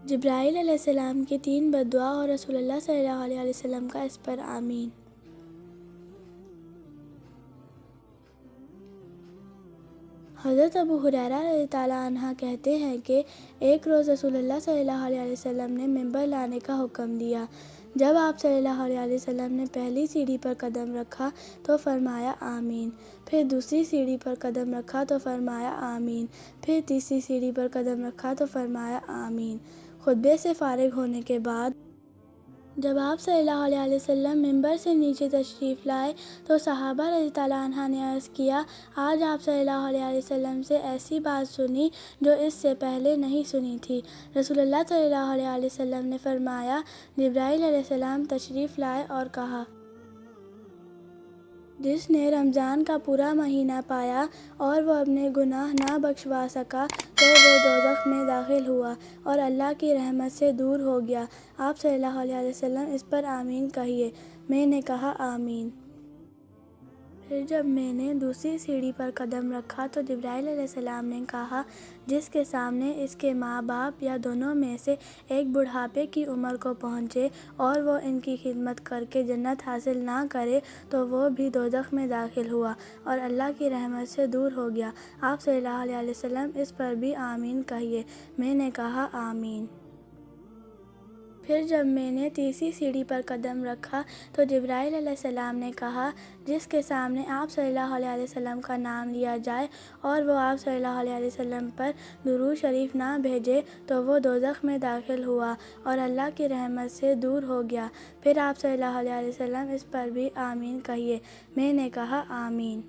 جبرائیل علیہ السلام کی 3 بد دعا اور رسول اللہ صلی اللہ علیہ وسلم کا اس پر آمین۔ حضرت ابو ہریرہ رضی اللہ عنہ کہتے ہیں کہ ایک روز رسول اللہ صلی اللہ علیہ وسلم نے ممبر لانے کا حکم دیا۔ جب آپ صلی اللہ علیہ وسلم نے پہلی سیڑھی پر قدم رکھا تو فرمایا آمین، پھر دوسری سیڑھی پر قدم رکھا تو فرمایا آمین، پھر تیسری سیڑھی پر قدم رکھا تو فرمایا آمین۔ خطبے سے فارغ ہونے کے بعد جب آپ صلی اللہ علیہ وسلم ممبر سے نیچے تشریف لائے تو صحابہ رضی اللہ عنہ نے عرض کیا، آج آپ صلی اللہ علیہ وسلم سے ایسی بات سنی جو اس سے پہلے نہیں سنی تھی۔ رسول اللہ صلی اللہ علیہ وسلم نے فرمایا، جبرائیل علیہ السلام تشریف لائے اور کہا، جس نے رمضان کا پورا مہینہ پایا اور وہ اپنے گناہ نہ بخشوا سکا تو وہ دوزخ میں داخل ہوا اور اللہ کی رحمت سے دور ہو گیا۔ آپ صلی اللہ علیہ وسلم اس پر آمین کہیے۔ میں نے کہا آمین۔ پھر جب میں نے دوسری سیڑھی پر قدم رکھا تو جبرائیل علیہ السلام نے کہا، جس کے سامنے اس کے ماں باپ یا دونوں میں سے ایک بڑھاپے کی عمر کو پہنچے اور وہ ان کی خدمت کر کے جنت حاصل نہ کرے تو وہ بھی دوزخ میں داخل ہوا اور اللہ کی رحمت سے دور ہو گیا۔ آپ صلی اللہ علیہ وسلم اس پر بھی آمین کہیے۔ میں نے کہا آمین۔ پھر جب میں نے تیسری سیڑھی پر قدم رکھا تو جبرائیل علیہ السلام نے کہا، جس کے سامنے آپ صلی اللہ علیہ وسلم کا نام لیا جائے اور وہ آپ صلی اللہ علیہ وسلم پر درود شریف نہ بھیجے تو وہ دوزخ میں داخل ہوا اور اللہ کی رحمت سے دور ہو گیا۔ پھر آپ صلی اللہ علیہ وسلم اس پر بھی آمین کہیے۔ میں نے کہا آمین۔